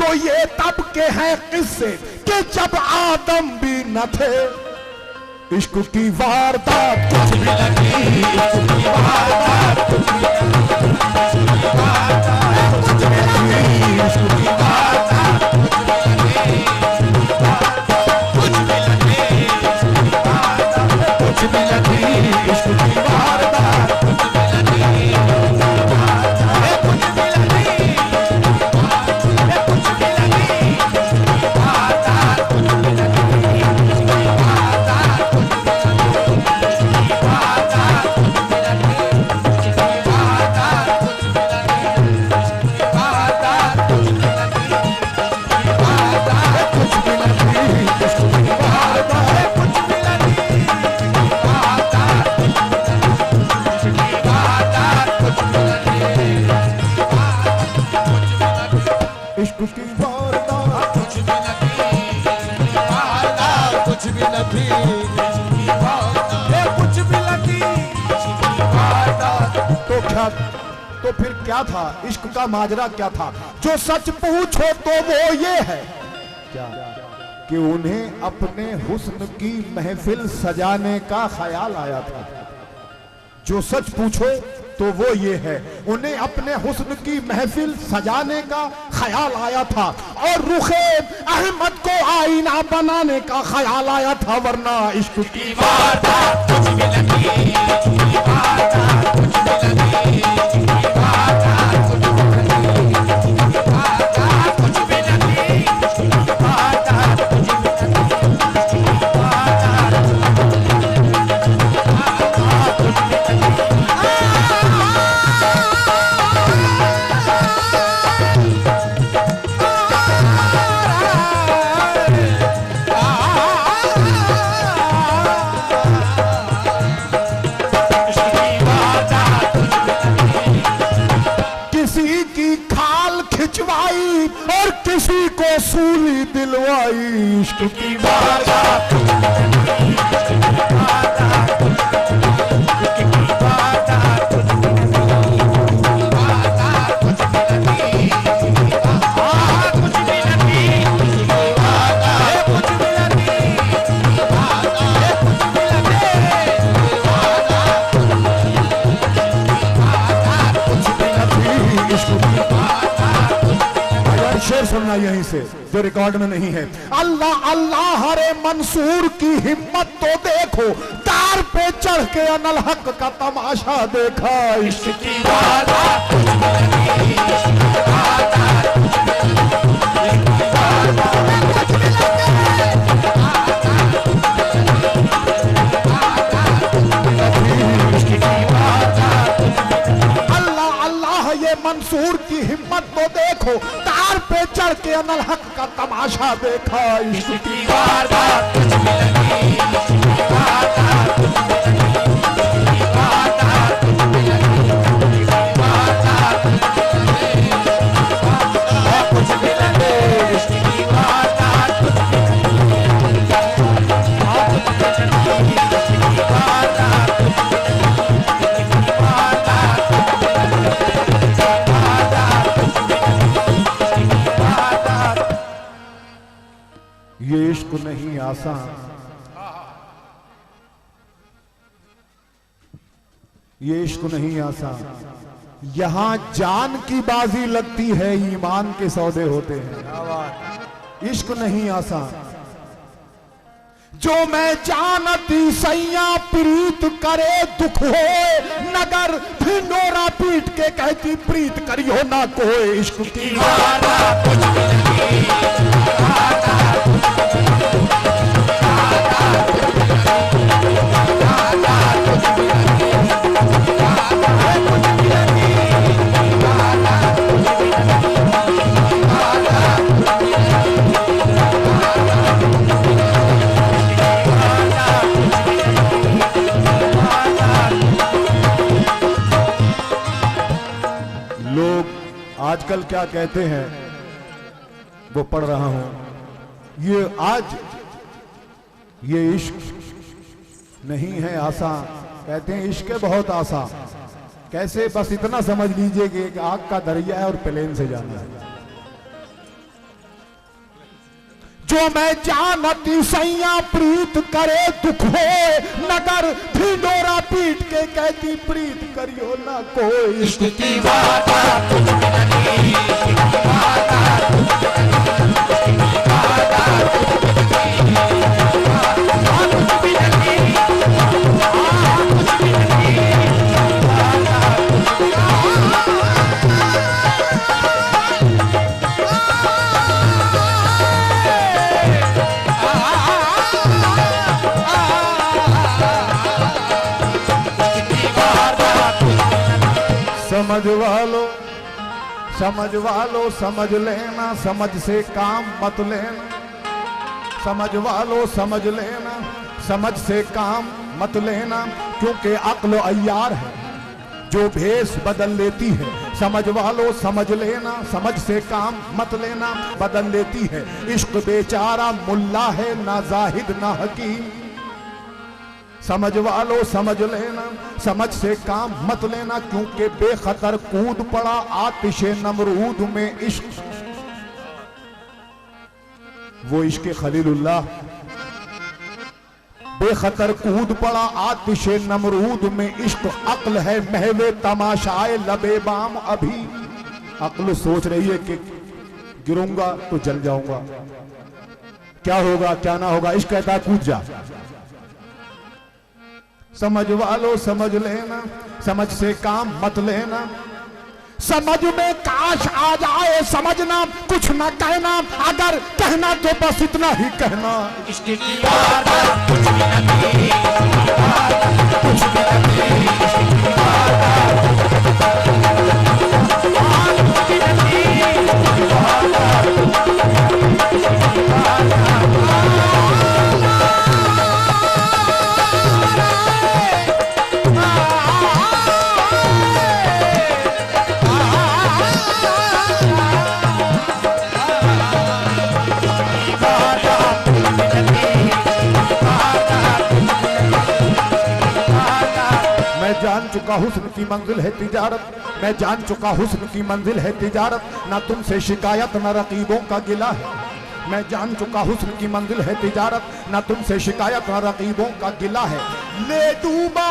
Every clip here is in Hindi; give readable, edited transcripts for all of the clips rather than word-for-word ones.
तो ये तब के हैं किस्से कि जब आदम भी न थे। इश्क की वारदात कुछ भी लगी, इश्क की वारदात कुछ भी लगी, इश्क की वारदात कुछ भी लगी, कुछ भी लगी, इश्क की वारदात कुछ भी लगी, कुछ भी लगी, कुछ भी लगी, वारदात कुछ भी लगी, वारदात कुछ भी लगी, वारदात कुछ भी लगी, वारदात कुछ भी लगी, वारदात कुछ भी लगी, वारदात कुछ भी लगी, इश्क की वारदात कुछ भी लगी, वारदात कुछ भी लगी, इश्क की वारदात कुछ भी लगी, वारदात कुछ भी लगी, कुछ भी लगी, वारदात। तो क्या, तो फिर क्या था इश्क का माजरा क्या था? जो सच पूछो तो वो ये है क्या कि उन्हें अपने हुस्न की महफिल सजाने का ख्याल आया था। जो सच पूछो तो वो ये है, उन्हें अपने हुस्न की महफिल सजाने का ख्याल आया था और रुखे अहमद को आईना बनाने का ख्याल आया था, वरना इश्क की वारदात कुछ भी लगी, वारदात कुछ भी लगी, वारदात कुछ भी लगी, वारदात कुछ भी लगी, वारदात कुछ भी लगी, वारदात कुछ भी लगी। किसी की खाल खिंचवाई और किसी को सूली दिलवाई, इश्क की वारदात शेर सुनना यहीं से जो रिकॉर्ड में नहीं है। अल्लाह अल्लाह हरे मंसूर की हिम्मत तो देखो, तार पे चढ़ के अनल हक का तमाशा देखा, इश्क की वारदात कुछ भी लगी, इश्क की वारदात कुछ भी लगी, इश्क की वारदात कुछ भी लगी, इश्क की वारदात। अल्लाह अल्लाह ये मंसूर की हिम्मत तो देखो, तार पे चढ़ के अनल हक का तमाशा देखा, इश्क की वारदात कुछ भी लगी, इश्क की वारदात कुछ भी लगी, वारदात कुछ भी लगी, वारदात कुछ भी लगी, इश्क की वारदात कुछ भी लगी, वारदात ये इश्क नहीं आसान, ये इश्क नहीं आसान। यहां जान की बाजी लगती है, ईमान के सौदे होते हैं। इश्क नहीं आसान। जो मैं जानती सैया प्रीत करे दुख होए, नगर ढिंडोरा पीट के कहती प्रीत करियो ना कोई, इश्क की वारदात कुछ भी लगी, वारदात कुछ भी लगी, वारदात कुछ भी लगी, वारदात कुछ भी लगी, वारदात कुछ भी लगी, वारदात कुछ भी लगी, वारदात कुछ भी लगी। लोग आजकल क्या कहते हैं वो पढ़ रहा हूं, ये आज ये इश्क नहीं है आसान, कहते हैं इश्क है बहुत आसान। कैसे? बस इतना समझ लीजिए कि एक आग का दरिया है और प्लेन से जाना है। सो मैं जानती सैया प्रीत करे दुख हो नगर ढिंडोरा पीट के कहती प्रीत करियो ना कोई। इश्क की बात कुछ भी नहीं, इश्क की बात कुछ भी नहीं, इश्क की बात कुछ भी नहीं, कुछ भी नहीं, कुछ भी नहीं। समझ वालो समझ लेना, समझ से काम मत लेना। समझ वालो समझ लेना, समझ से काम मत लेना, क्योंकि अक्ल अय्यार है जो भेष बदल लेती है। समझ वालो समझ लेना, समझ से काम मत लेना, बदल लेती है। इश्क बेचारा मुल्ला है ना जाहिद ना हकीम। समझ वालो समझ लेना, समझ से काम मत लेना, क्योंकि बेखतर कूद पड़ा आतिशे नमरूद में इश्क। वो इश्क खलीलुल्लाह बेखतर कूद पड़ा आतिशे नमरूद में इश्क। अक्ल है महवे तमाशाए लबे बाम अभी। अक्ल सोच रही है कि गिरूंगा तो जल जाऊंगा, क्या होगा क्या ना होगा। इश्क कहता है कूद जा। समझ वालो समझ लेना, समझ से काम मत लेना। समझ में काश आ जाए समझना, कुछ न कहना, अगर कहना तो बस इतना ही कहना। इश्क की बात कुछ भी नहीं, कुछ भी नहीं, इश्क की बात कुछ भी जान चुका हुस्न की मंजिल है तिजारत, मैं जान चुका हुस्न की मंजिल है तिजारत। ना तुमसे शिकायत ना रकीबों का गिला है। मैं जान चुका हुस्न की मंजिल है तिजारत, ना तुमसे शिकायत ना रकीबों का गिला है। ले डूबा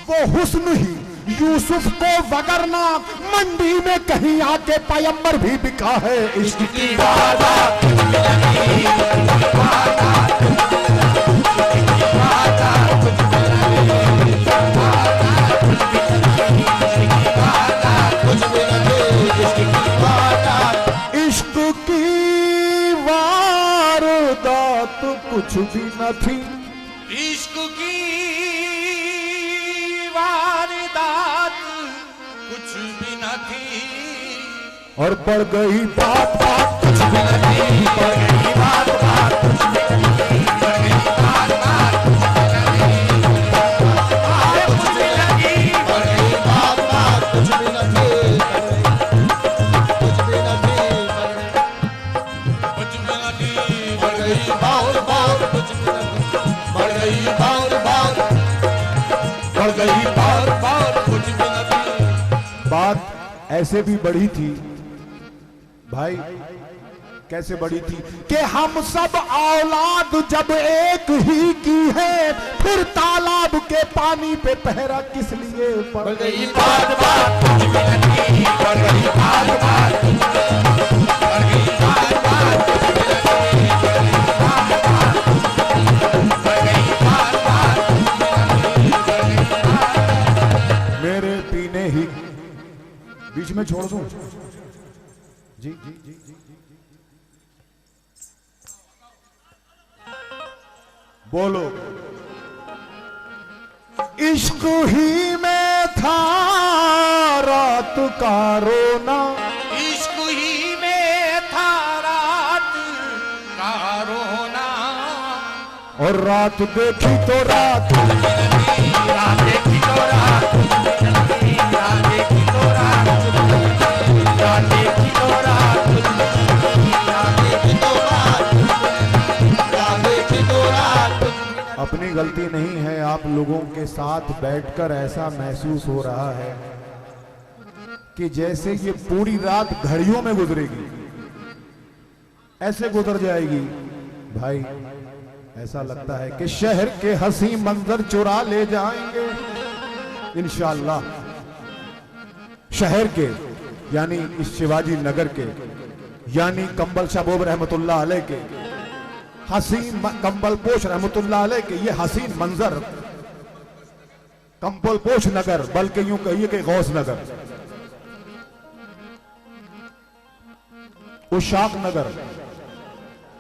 वो हुस्न ही यूसुफ को वगरना, मंडी में कहीं आके पैगंबर भी बिका है। इश्क की बात कुछ भी नहीं, इश्क की वारदात कुछ भी न थी। इश्क की वारदात कुछ भी न थी, और बढ़ गई बात बात कुछ भी नहीं, बढ़ गई बात बात कुछ भी नहीं, बढ़ गई बात बात कुछ भी नहीं, कुछ भी नहीं, बढ़ गई बात बात कुछ भी नहीं, कुछ भी नहीं, कुछ भी नहीं, बढ़ गई बात बात कुछ भी नहीं, बढ़ गई बात बात, बढ़ गई बात बात कुछ भी नहीं। बात ऐसे भी बढ़ी थी भाई, कैसे बढ़ी थी कि हम सब औलाद जब एक ही की है, फिर तालाब के पानी पे पहरा किस लिए पड़ गई। बात बात कुछ भी नहीं, बढ़ गई बात बात, बढ़ गई बात बात कुछ भी नहीं, बढ़ गई बात बात, मेरे पीने ही बीच में छोड़ दूं जी, जी, जी, जी, बोलो। इश्क ही में था रात का रोना, इश्क ही में था रात का रोना, और रात देखी तो रात, रात देखी तो रात, रात देखी तो रात, रात देखी तो रात, रात देखी तो रात, रात देखी तो रात। अपनी गलती नहीं है, आप लोगों के साथ बैठकर ऐसा महसूस हो रहा है कि जैसे ये पूरी रात घड़ियों में गुजरेगी। ऐसे गुजर जाएगी भाई। ऐसा लगता है कि शहर के हंसी मंजर चुरा ले जाएंगे इंशाअल्लाह। शहर के यानी इस शिवाजी नगर के यानी कंबल शबोब रहमतुल्लाह अलैह के हसीन कंबल पोश रहमतुल्लाह अलैह के ये हसीन मंजर कंबल पोश नगर, बल्कि यूं कहिए कि गौस नगर, उशाक नगर,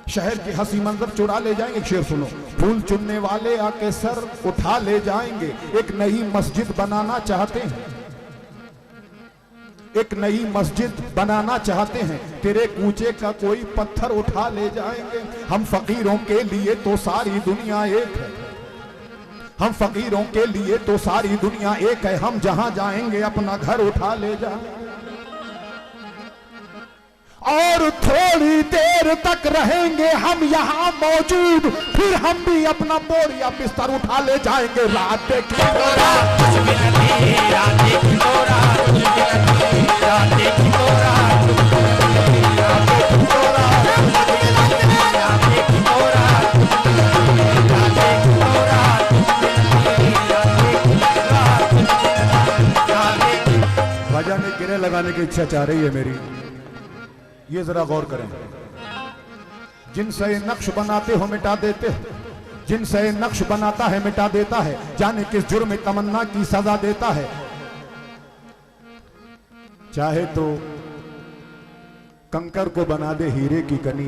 शहर की हंसी मंजर चुरा ले जाएंगे। शेर सुनो, फूल चुनने वाले आके सर उठा ले जाएंगे। एक नई मस्जिद बनाना चाहते हैं, एक नई मस्जिद बनाना चाहते हैं, तेरे कूचे का कोई पत्थर उठा ले जाएंगे। हम फकीरों के लिए तो सारी दुनिया एक है, हम फकीरों के लिए तो सारी दुनिया एक है। हम जहां जाएंगे अपना घर उठा ले जाएंगे और थोड़ी देर तक रहेंगे हम यहाँ मौजूद, फिर हम भी अपना बोरिया बिस्तर उठा ले जाएंगे। रात देखी तो रात, रात देखी तो रात, रात देखी तो रात, रात देखी तो रात, रात देखी तो रात, रात देखी तो रात। वजह में गिरे लगाने की इच्छा चाह रही है मेरी, ये जरा गौर करें। जिनसे नक्श बनाते हो मिटा देते हो, जिनसे नक्श बनाता है मिटा देता है, जाने किस जुर्म तमन्ना की सजा देता है। चाहे तो कंकर को बना दे हीरे की कनी,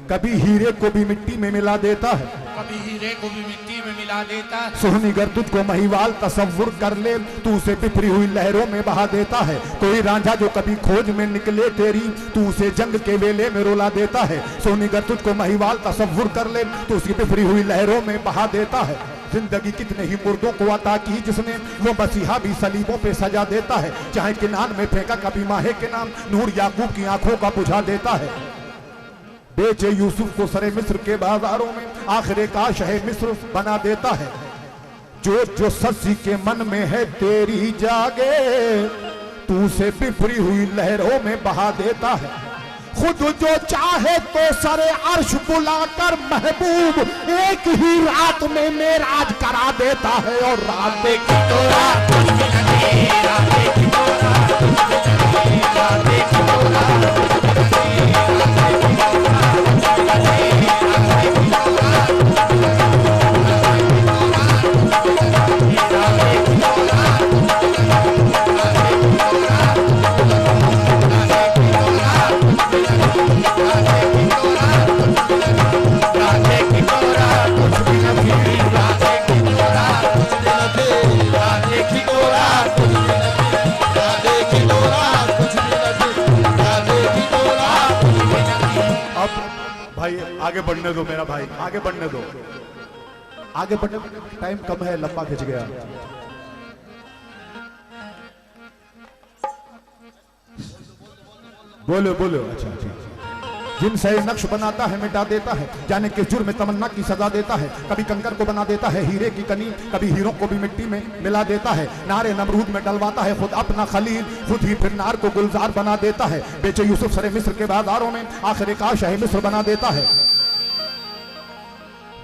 कभी हीरे को भी मिट्टी में मिला देता है, कभी हीरे को भी मिट्टी में मिला देता है। सोहनी गर तुझको महिवाल तसव्वुर कर ले, तू उसे बिखरी हुई लहरों में बहा देता है। कोई रांझा जो कभी खोज में निकले तेरी, तू उसे जंग के वेले में रुला देता है। सोहनी गर तुझको महिवाल तसव्वुर कर ले, तू उसकी बिखरी हुई लहरों में बहा देता है। जिंदगी कितने ही मुर्दों को अता की जिसने, वो मसीहा भी सलीबों पे सजा देता है। चाहे किनान में फेंका कभी माहे के नाम, नूर याकूब की आंखों का बुझा देता है। बेचे यूसुफ को सरे मिस्र के बाजारों में, आखिर का शहे मिस्र बना देता है। जो जो सस्सी के मन में है तेरी जागे, तू से बिफरी हुई लहरों में बहा देता है। खुद जो चाहे तो सरे अर्श बुलाकर महबूब एक ही रात में मेराज करा देता है। और रात देखी तो रात, रात देखी तो रात, रात देखी तो रात, आगे बढ़ने दो मेरा भाई, आगे बढ़ने दो, आगे बढ़ने दो, टाइम कम है, लंबा खिंच गया। बोलो बोलो, अच्छा अच्छा। जिनसे नक्श बनाता है मिटा देता है, जाने किस जुर्म में तमन्ना की सजा देता है। कभी कंकर को बना देता है हीरे की कनी, कभी हीरों को भी मिट्टी में मिला देता है। नारे नमरूद में डलवाता है खुद अपना खलील, खुद ही फिर नार को गुलजार बना देता है। बेचे यूसुफ सरे मिस्र के बाजारों में, आखिर का शहे मिस्र बना देता है।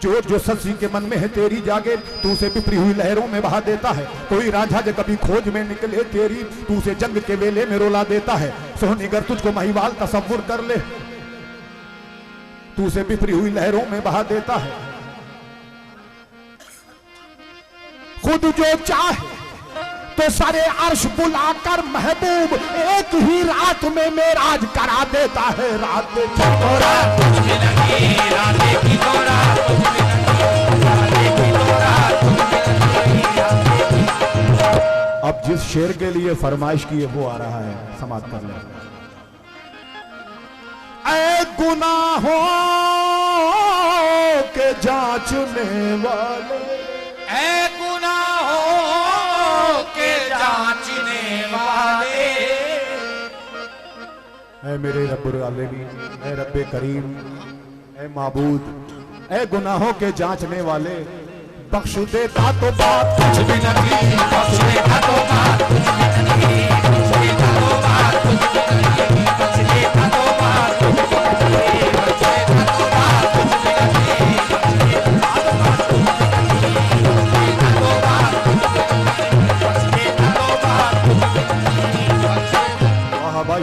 जो जो सस्सी के मन में है तेरी जागे, तू उसे बिफरी हुई लहरों में बहा देता है। कोई रांझा जो कभी खोज में निकले तेरी, तू उसे जंग के वेले में रुला देता है। सोहनी गर तुझको महिवाल तसव्वुर कर ले, तू उसे बिफरी हुई लहरों में बहा देता है। खुद जो चाहे तो सारे अर्श बुलाकर महबूब एक ही रात में मेराज करा देता है। रात देखी तो रात, तुझे लगी, रात देखी तो रात, तुझे लगी, रात देखी तो रात, तुझे लगी। अब जिस शेर के लिए फरमाइश की है वो आ रहा है, समाप्त कर ले। ऐ गुनाहों के जांचने वाले, ऐ गुनाहों के जांचने वाले, ऐ मेरे रब्बुल आलमीन, ऐ रब्बे करीम, ऐ माबूद, ऐ गुनाहों के जांचने वाले, बख्श देता तो बात कुछ भी नहीं, बख्श देता तो बात कुछ भी नहीं, बख्श देता तो बात कुछ भी नहीं, बख्श देता तो बात कुछ भी नहीं, बख्श देता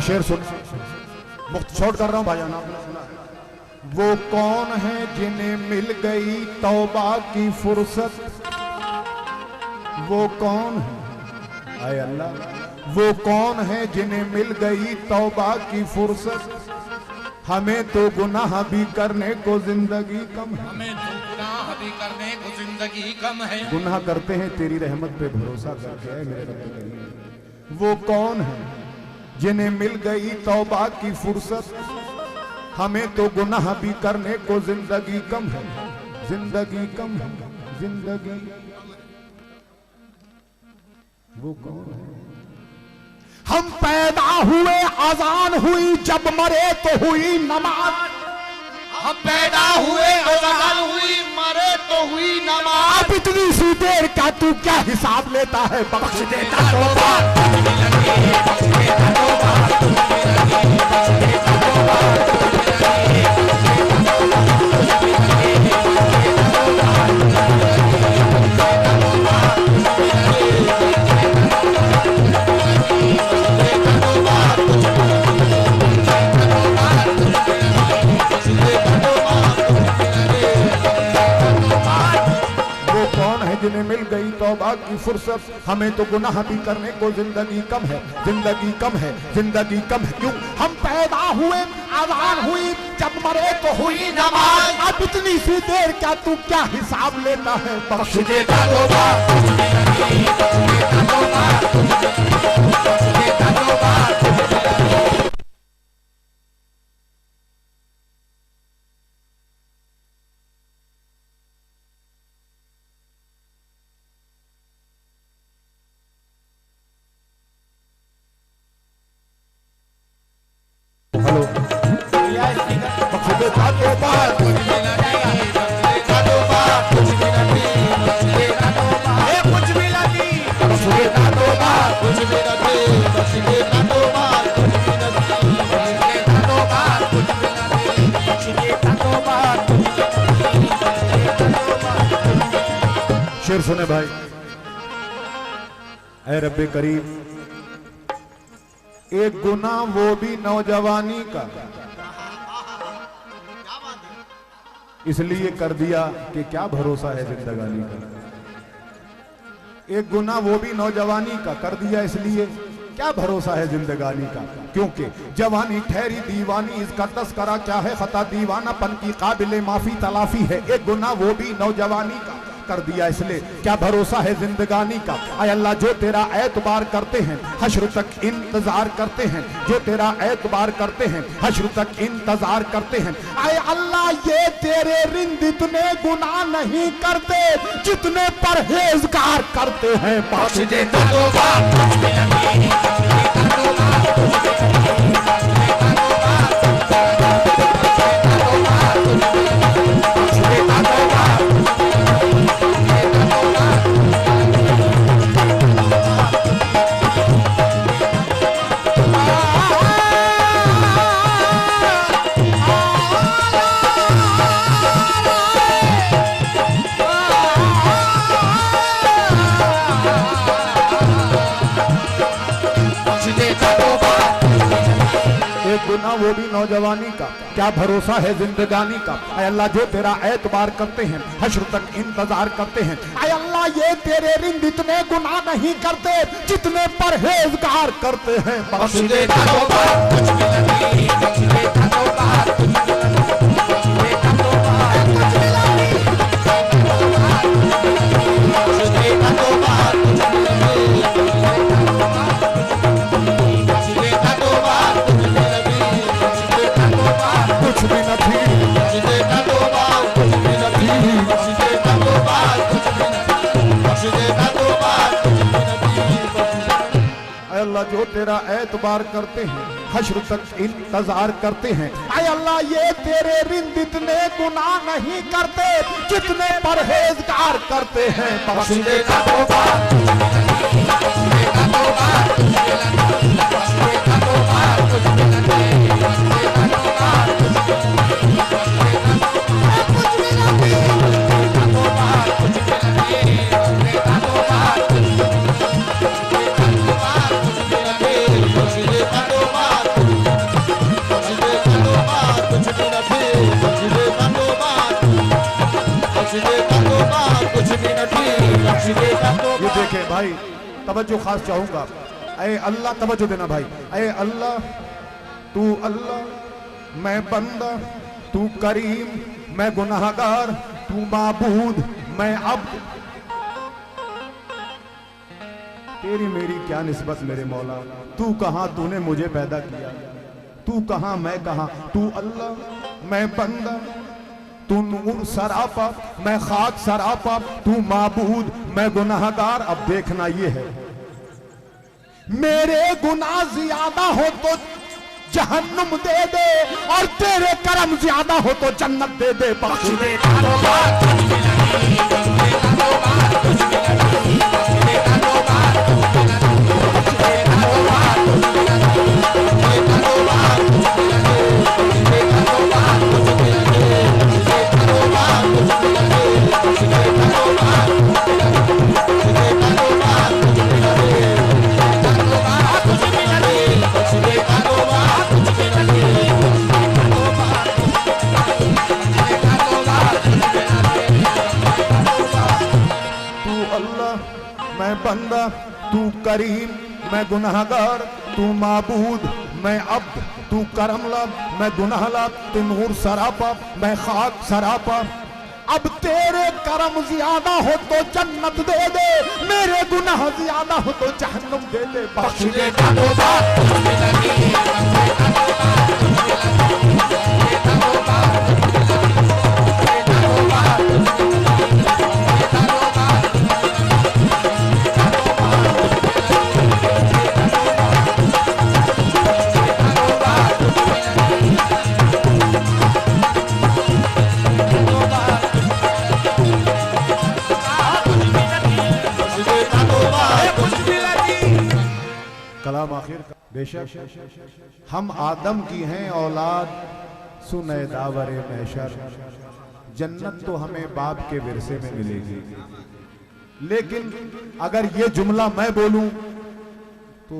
शेर सुन, मुक्त छोड़ कर रहा हूं भाई, आपने सुना है? वो कौन है जिन्हें मिल गई तौबा की फुर्सत, वो कौन है, आए अल्लाह, वो कौन है जिन्हें मिल गई तौबा की फुर्सत, हमें तो गुनाह भी करने को जिंदगी कम है। हमें तो गुनाह भी करने को जिंदगी कम है। गुनाह करते हैं तेरी रहमत पे भरोसा करके, है मेरे रब करीम। वो कौन है जिन्हें मिल गई तौबा की फुर्सत, हमें तो गुनाह भी करने को जिंदगी कम है, जिंदगी कम है, जिंदगी। वो कौन है? हम पैदा हुए अजान हुई, जब मरे तो हुई नमाज। हम पैदा हुए अजान हुई, मरे तो हुई नमाज। अब इतनी सी देर का तू क्या हिसाब लेता है, बख्श देता तौबा। जिन्हें मिल गई तौबा की फुर्सत, हमें तो गुनाह भी करने को जिंदगी कम है, जिंदगी कम है, जिंदगी कम है। क्यों? हम पैदा हुए अजान हुई, जब मरे तो हुई नमाज। अब इतनी सी देर क्या तू क्या हिसाब लेता है, बख्श देता तौबा। हेलो, बख्श देता तौबा। शेर सुने भाई, ऐ रब्बे करीम, एक गुना वो भी नौजवानी का, इसलिए कर दिया कि क्या भरोसा है जिंदगानी का। एक गुना वो भी नौजवानी का कर दिया, इसलिए क्या भरोसा है जिंदगानी का। क्योंकि जवानी ठहरी दीवानी, इसका तस्करा क्या है खता, दीवानापन की काबिले माफी तलाफी है। एक गुना वो भी नौजवानी का कर दिया, इसलिए क्या भरोसा है जिंदगानी का। आय अल्लाह, जो तेरा एतबार करते हैं हश्र तक इंतजार करते हैं, जो तेरा एतबार करते हैं हश्र तक इंतजार करते हैं। आय अल्लाह, ये तेरे रिंद इतने गुनाह नहीं करते जितने परहेजगार करते हैं, बख्श देता तौबा। गुना वो भी नौजवानी का, क्या भरोसा है जिंदगानी का। आय अल्लाह, जो तेरा एतबार करते हैं हश्र तक इंतजार करते हैं। आय अल्लाह, ये तेरे रिंद इतने गुनाह नहीं करते जितने परहेजगार करते हैं, बख्श देता तौबा। अल्लाह, जो तेरा एतबार करते हैं हश्र तक इंतजार करते हैं। आय अल्लाह, ये तेरे रिंद इतने गुनाह नहीं करते जितने परहेजगार करते हैं, बख्श देता तौबा। कुछ भी नहीं बख्श दे तौबा बख्श दे तौबा कुछ भी नहीं बख्श दे तौबा। ये देखे भाई, तवज्जो खास चाहूंगा। ऐ अल्लाह, तवज्जो देना भाई। ऐ अल्लाह, तू अल्लाह, मैं बंदा, तू करीम, मैं गुनाहगार, तू माबूद, मैं अब्द। तेरी मेरी क्या निस्बत मेरे मौला, तू कहां, तूने मुझे पैदा किया, तू कहां मैं कहां। तू अल्लाह, मैं बंदा, तू नूर सरापा, मैं खाक सरापा, तू माबूद, मैं गुनाहगार। अब देखना ये है, मेरे गुनाह ज्यादा हो तो जहन्नुम दे दे, और तेरे करम ज्यादा हो तो जन्नत दे दे। बख्श दे तौबा कुछ भी नहीं बख्श दे तौबा कुछ भी नहीं बख्श दे तौबा कुछ भी नहीं बख्श दे तौबा कुछ भी नहीं बख्श दे तौबा कुछ भी नहीं बख्श दे तौबा कुछ भी नहीं बख्श दे तौबा कुछ भी नहीं बख्श दे तौबा कुछ भी नहीं बख्श दे तौबा कुछ भी नहीं कुछ भी नहीं बख्श दे तौबा कुछ भी नहीं तू अल्लाह, मैं बंदा, तू करीम, मैं गुनाहगार, तू माबूद, मैं अब्द, तू करमला, मैं गुनाहला, तू नूर सरापा, मैं खाक सरापा। अब तेरे करम ज्यादा हो तो जन्नत दे दे, मेरे गुनाह ज्यादा हो तो जहन्नुम दे दे। बख्श दे तौबा कुछ भी नहीं बख्श दे तौबा कुछ भी नहीं बख्श दे तौबा कुछ भी नहीं बख्श दे तौबा कुछ भी नहीं बख्श दे तौबा कलाम आखिर का। बेशक हम आदम की हैं औलाद, सुने दावरे महशर, जन्नत तो हमें बाप के विरसे में मिलेगी। लेकिन अगर ये जुमला मैं बोलूं तो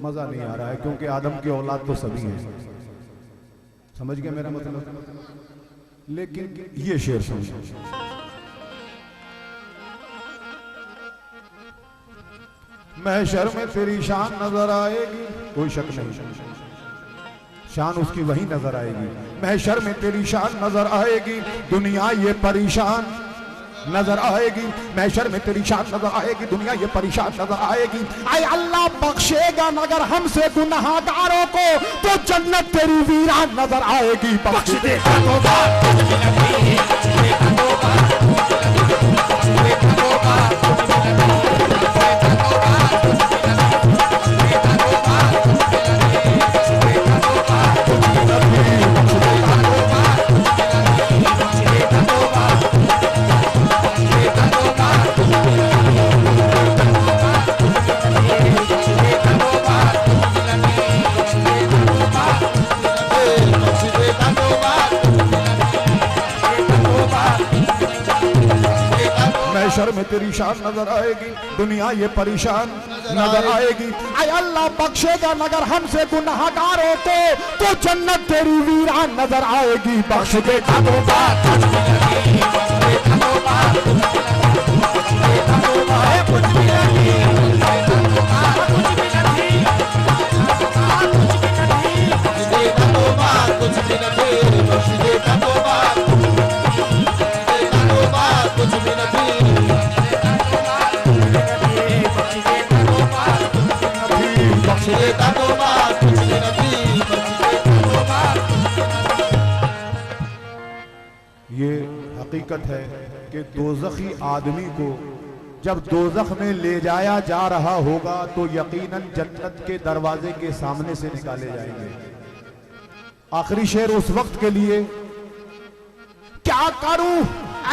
मजा नहीं आ रहा है, क्योंकि आदम की औलाद तो सभी हैं। समझ गया मेरा मतलब? लेकिन ये शेर सुनिए, महशर में तेरी शान नजर आएगी, कोई शक नहीं, शान उसकी वही नजर आएगी। महशर में तेरी शान नजर आएगी, दुनिया ये परेशान नजर आएगी। महशर में तेरी शान नजर आएगी, दुनिया ये परेशान नजर आएगी। आए अल्लाह बख्शेगा मगर हमसे गुनाहगारों को, तो जन्नत तेरी वीरान नजर आएगी। बख्श दे तौबा कुछ भी नहीं बख्श दे तौबा बख्श दे तौबा कुछ भी नहीं बख्श दे तौबा कुछ भी नहीं बख्श दे तौबा कुछ भी नहीं बख्श दे तौबा कुछ भी नहीं बख्श दे तौबा कुछ भी नहीं बख्श दे तौबा महशर में तेरी शान नजर आएगी, दुनिया ये परेशान नजर आएगी। आय अल्लाह बख्शेगा मगर हमसे गुनाहगारों को, तो जन्नत तेरी वीरान नजर आएगी। बख्श दे तौबा कुछ भी नहीं बख्श दे तौबा कुछ भी नहीं बख्श दे तौबा कुछ भी नहीं बख्श दे तौबा कुछ भी नहीं बख्श दे तौबा कुछ भी नहीं बख्श दे तौबा कुछ भी नहीं बख्श दे तौबा कुछ भी नहीं बख्श दे तौबा। ये हकीकत है कि दोज़खी आदमी को जब दोज़ख में ले जाया जा रहा होगा तो यकीनन जन्नत के दरवाजे के सामने से निकाले जाएंगे। आखिरी शेर उस वक्त के लिए, क्या करूं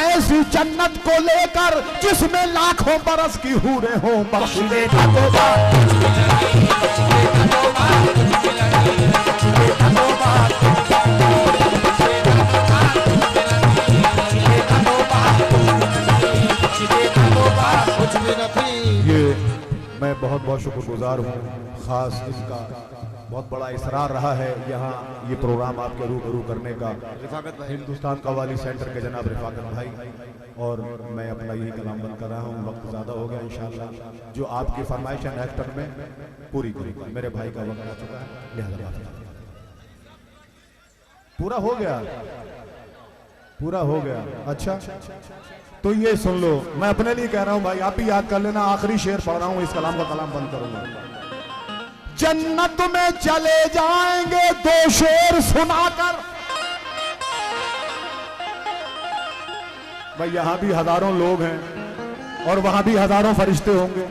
ऐसी जन्नत को लेकर जिसमें लाखों बरस की हूरें हों। बख्श दे तौबा कुछ भी नहीं बख्श दे तौबा कुछ भी नहीं बख्श दे तौबा कुछ भी नहीं बख्श दे तौबा कुछ भी नहीं बख्श दे तौबा कुछ भी नहीं बख्श दे तौबा कुछ भी नहीं। ये मैं बहुत बहुत शुक्रगुजार हूँ खास इसका बहुत बड़ा इसरार रहा है यहाँ ये प्रोग्राम आपके रूबरू करने का। रिफाकत भाई हिंदुस्तान कव्वाली सेंटर के जनाब रिफाकत भाई, और मैं अपना यही कलाम बंद कर रहा हूँ, वक्त ज़्यादा हो गया। इंशाल्लाह जो आपकी फरमाइश है नेक्स्ट टर्म में पूरी करूँगा। मेरे भाई का वक्त आ चुका है, लिहाजा माफ़ी। पूरा हो गया, पूरा हो गया। अच्छा तो ये सुन लो, मैं अपने लिए कह रहा हूं भाई, आप भी याद कर लेना। आखिरी शेर पढ़ रहा हूं, इस कलाम का कलाम बंद करूंगा। जन्नत में चले जाएंगे दो शेर सुनाकर। भाई यहां भी हजारों लोग हैं और वहां भी हजारों फरिश्ते होंगे।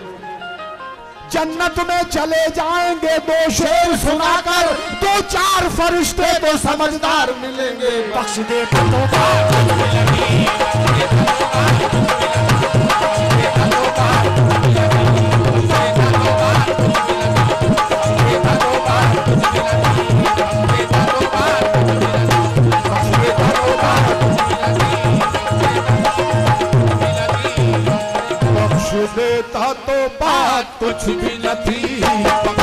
जन्नत में चले जाएंगे दो शेर सुनाकर, दो चार फरिश्ते तो समझदार मिलेंगे बख्श दे तो बख्श देता तो बात कुछ भी न थी।